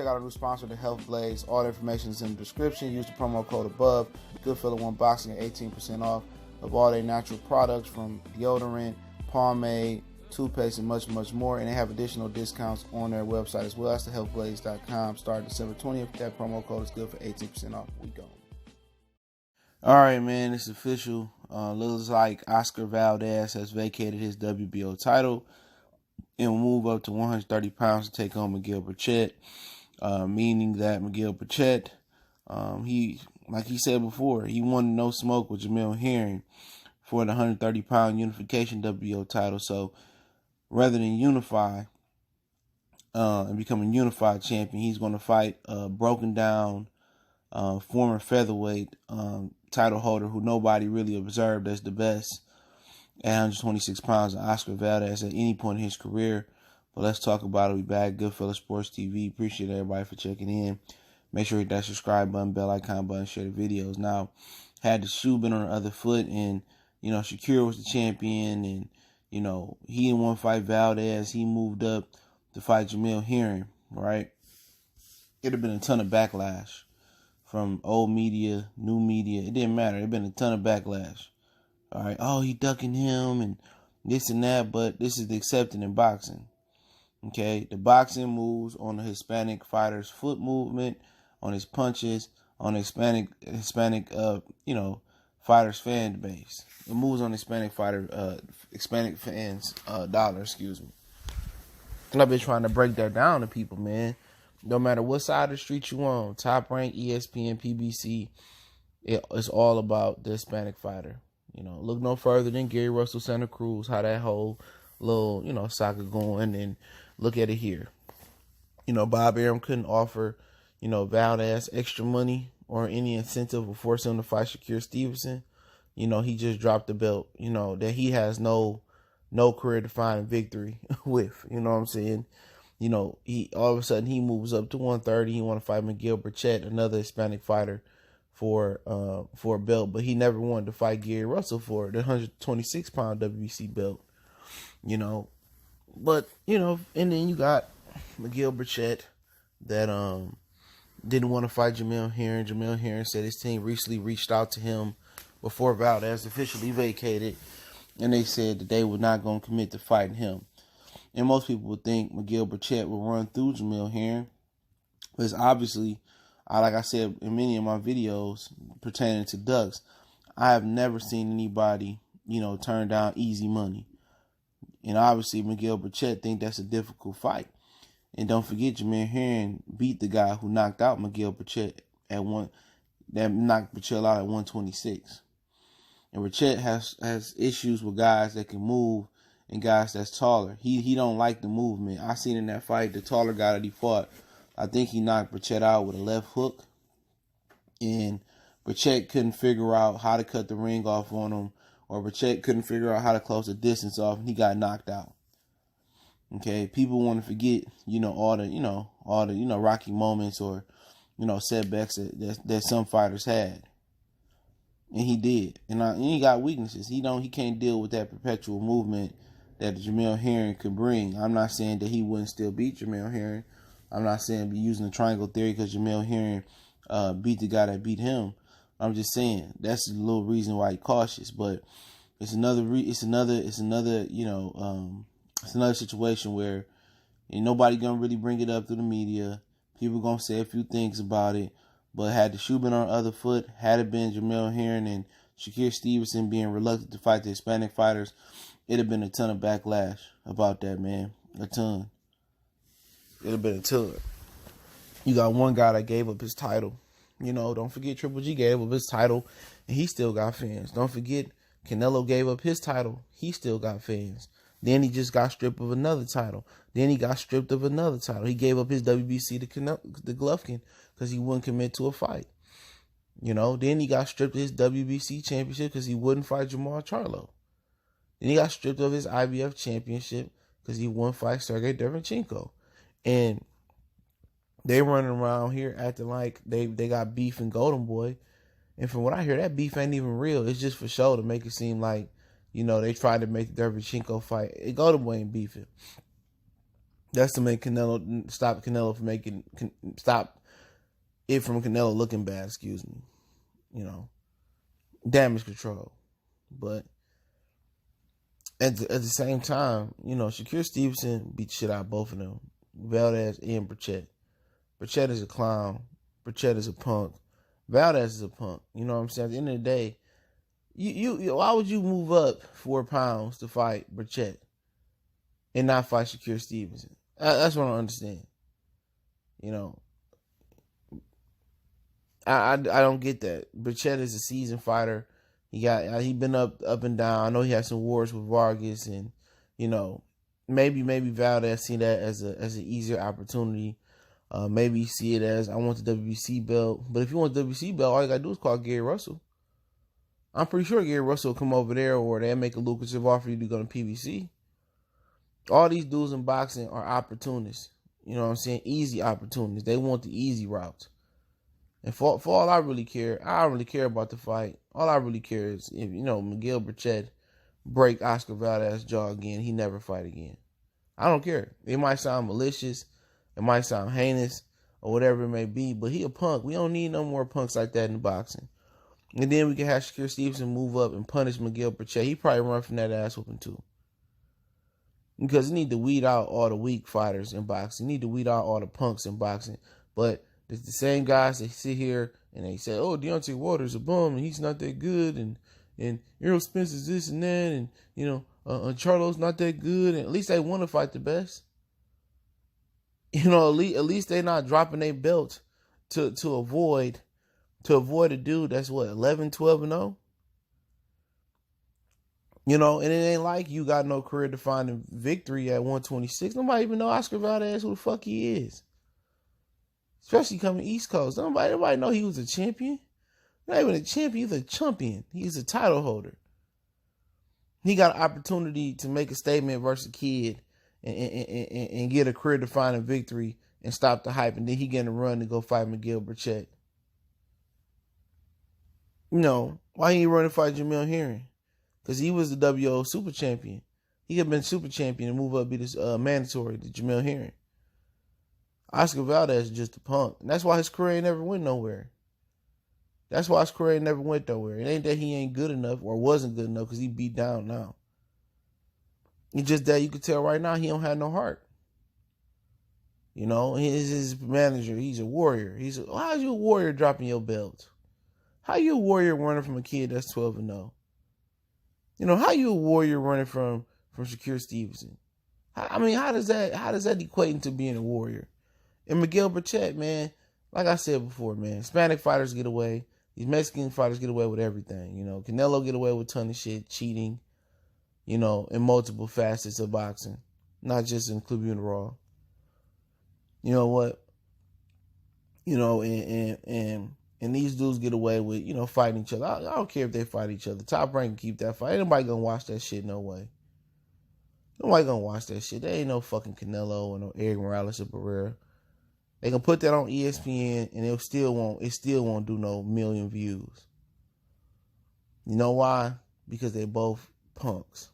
check out our new sponsor, the Health Blaze. All the information is in the description. Use the promo code above. Goodfellow One Boxing at 18% off of all their natural products, from deodorant, pomade, toothpaste, and much, much more. And they have additional discounts on their website as well. That's thehealthblaze.com. Starting December 20th. That promo code is good for 18% off. We go. All right, man. It's official. Looks like Oscar Valdez has vacated his WBO title and will move up to 130 pounds to take on Miguel Berchelt, meaning that Miguel Berchelt, like he said before, he wanted no smoke with Jamil Herring for the 130-pound unification WBO title. So rather than unify and become a unified champion, he's going to fight a broken down former featherweight title holder who nobody really observed as the best at 126 pounds, Oscar Valdez, at any point in his career. But let's talk about it. We back, Goodfellow Sports TV. Appreciate everybody for checking in. Make sure you hit that subscribe button, bell icon button, share the videos. Now, had the shoe been on the other foot, and Shakur was the champion, and he didn't want to fight Valdez. He moved up to fight Jamil Herring, right? It'd have been a ton of backlash from old media, new media. It didn't matter. It'd been a ton of backlash. All right, oh, he ducking him and this and that, but this is the accepted in boxing. Okay, the boxing moves on the Hispanic fighter's foot movement, on his punches, on the Hispanic fighters' fan base. It moves on Hispanic fans' dollar. Excuse me. And I've been trying to break that down to people, man. No matter what side of the street you on, Top Rank, ESPN, PBC, it's all about the Hispanic fighter. Look no further than Gary Russell, Santa Cruz, how that whole little, saga going, and look at it here. Bob Arum couldn't offer, Valdez extra money or any incentive or force him to fight Shakur Stevenson. He just dropped the belt, that he has no career-defining victory with, you know what I'm saying? He all of a sudden he moves up to 130. He want to fight Miguel Berchelt, another Hispanic fighter, for a belt, but he never wanted to fight Gary Russell for the 126-pound WBC belt. But and then you got Miguel Berchelt that didn't want to fight Jamil Herring. Jamil Herring said his team recently reached out to him before Valdez officially vacated, and they said that they were not going to commit to fighting him. And most people would think Miguel Berchelt will run through Jamil Herring, but it's obviously, like I said in many of my videos pertaining to ducks, I have never seen anybody, turn down easy money. And obviously Miguel Berchelt think that's a difficult fight. And don't forget, Jamil Herring beat the guy who knocked out Miguel Berchelt knocked Berchelt out at 126. And Berchelt has issues with guys that can move and guys that's taller. He don't like the movement. I seen in that fight, the taller guy that he fought, I think he knocked Berchelt out with a left hook. And Berchelt couldn't figure out how to cut the ring off on him, or Berchelt couldn't figure out how to close the distance off, and he got knocked out. Okay, people want to forget, all the rocky moments or, setbacks that some fighters had. And he did. And he got weaknesses. He can't deal with that perpetual movement that Jamil Herring could bring. I'm not saying that he wouldn't still beat Jamil Herring. I'm not saying be using the triangle theory because Jamil Herring beat the guy that beat him. I'm just saying that's a little reason why he's cautious. But it's another situation where nobody gonna really bring it up through the media. People gonna say a few things about it. But had the shoe been on the other foot, had it been Jamil Herring and Shakur Stevenson being reluctant to fight the Hispanic fighters, it'd have been a ton of backlash about that, man. A ton. It'd have been a ton. You got one guy that gave up his title. Don't forget Triple G gave up his title, and he still got fans. Don't forget Canelo gave up his title. He still got fans. Then he just got stripped of another title. Then he got stripped of another title. He gave up his WBC to Golovkin because he wouldn't commit to a fight. Then he got stripped of his WBC championship because he wouldn't fight Jamal Charlo. Then he got stripped of his IBF championship because he wouldn't fight Sergey Derevchenko. And they running around here acting like they got beef in Golden Boy. And from what I hear, that beef ain't even real. It's just for show to make it seem like, they tried to make the Derevchenko fight. Golden Boy ain't beefing. That's to make Canelo stop Canelo from making stop it from Canelo looking bad. Excuse me. You know, damage control. But at the same time, you know, Shakur Stevenson beat the shit out of both of them, Valdez and Berchelt. Berchelt is a clown. Berchelt is a punk. Valdez is a punk. You know what I'm saying? At the end of the day, you why would you move up 4 pounds to fight Berchelt and not fight Shakur Stevenson? That's what I don't understand. You know, I don't get that. Berchelt is a seasoned fighter. He been up and down. I know he had some wars with Vargas, and you know, maybe Valdez see that as an easier opportunity. Maybe you see it as I want the WBC belt. But if you want the WBC belt, all you gotta do is call Gary Russell. I'm pretty sure Gary Russell will come over there, or they'll make a lucrative offer you to go to PBC. All these dudes in boxing are opportunists. You know what I'm saying? Easy opportunities. They want the easy route. And for all I really care, I don't really care about the fight. All I really care is if, you know, Miguel Berchelt break Oscar Valdez's jaw again, he never fight again. I don't care. It might sound malicious, it might sound heinous, or whatever it may be, but he a punk. We don't need no more punks like that in boxing. And then we can have Shakur Stevenson move up and punish Miguel Berchelt. He probably run from that ass whooping too. Because you need to weed out all the weak fighters in boxing. You need to weed out all the punks in boxing. But it's the same guys that sit here and they say, oh, Deontay Wilder's a bum and he's not that good, and Errol Spence is this and that, and you know, Charlo's not that good, and at least they want to fight the best. You know, at least they not dropping their belt to avoid a dude that's what, 11, 12 and 0. You know, and it ain't like you got no career defining victory at 126. Nobody even know Oscar Valdez who the fuck he is. Especially coming East Coast. Nobody know he was a champion. Not even a champion, he's a champion. He's a title holder. He got an opportunity to make a statement versus a kid and get a career defining victory and stop the hype, and then he get a run to go fight Miguel Berchelt. You know, why he ain't run to fight Jamil Herring? Because he was the WBO super champion. He could have been super champion and move up be this mandatory to Jamil Herring. Oscar Valdez is just a punk. And that's why his career never went nowhere. That's why his career never went nowhere. It ain't that he ain't good enough or wasn't good enough because he beat down now. It's just that you could tell right now he don't have no heart. You know, his manager, he's a warrior. How's you a warrior dropping your belt? How you a warrior running from a kid that's 12 and 0? You know, how you a warrior running from Shakur Stevenson? I mean, how does that equate into being a warrior? And Miguel Berchelt, man, like I said before, man, Hispanic fighters get away. These Mexican fighters get away with everything. You know, Canelo get away with a ton of shit, cheating, you know, in multiple facets of boxing, not just in Tribune Raw. You know what? You know, and these dudes get away with, you know, fighting each other. I don't care if they fight each other. Top Rank can keep that fight. Ain't nobody gonna watch that shit, no way. Nobody gonna watch that shit. There ain't no fucking Canelo or no Eric Morales or Barrera. They can put that on ESPN and it still won't do no million views. You know why? Because they both punks.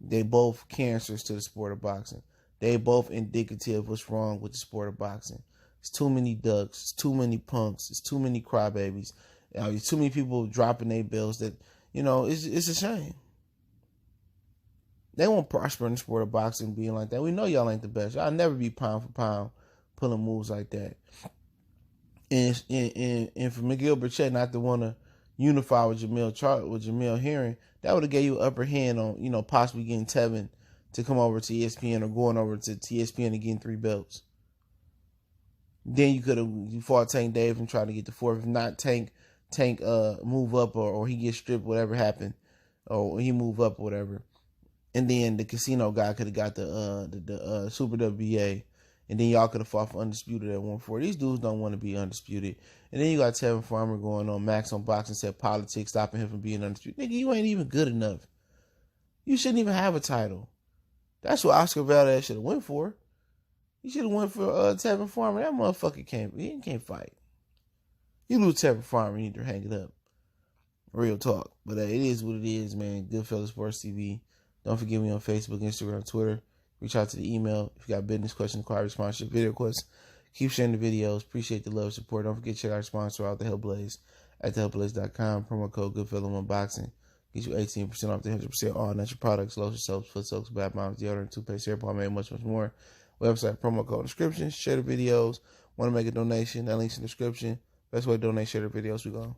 They both cancers to the sport of boxing. They both indicative of what's wrong with the sport of boxing. It's too many ducks. It's too many punks. It's too many crybabies. There's too many people dropping their bills that, you know, it's a shame. They won't prosper in the sport of boxing being like that. We know y'all ain't the best. Y'all never be pound for pound pulling moves like that. And for Miguel Berchelt not to want to unify with Jamil Herring, that would have gave you an upper hand on, you know, possibly getting Tevin to come over to ESPN or going over to ESPN and getting 3 belts. Then you fought Tank Dave and try to get the 4th. If not, Tank move up or he gets stripped, whatever happened, or he move up or whatever. And then the casino guy could have got the Super WBA. And then y'all could have fought for Undisputed at 140. These dudes don't want to be undisputed. And then you got Tevin Farmer going on Max on Boxing, said politics stopping him from being undisputed. Nigga, you ain't even good enough. You shouldn't even have a title. That's what Oscar Valdez should have went for. He should have went for Tevin Farmer. That motherfucker can't fight. You lose Tevin Farmer, you need to hang it up. Real talk. But it is what it is, man. Goodfellas Sports TV. Don't forget me on Facebook, Instagram, Twitter. Reach out to the email. If you got business questions, inquiries, sponsorship, video requests, keep sharing the videos. Appreciate the love and support. Don't forget to check out our sponsor out, the Hellblaze, at thehellblaze.com. Promo code GoodFella1Boxing. Get you 18% off the 100% all natural products, lotion soaps, foot soaps, bath bombs, deodorant, toothpaste, hair pomade, much more. Website, promo code, description. Share the videos. Want to make a donation? That link's in the description. Best way to donate, share the videos. We go.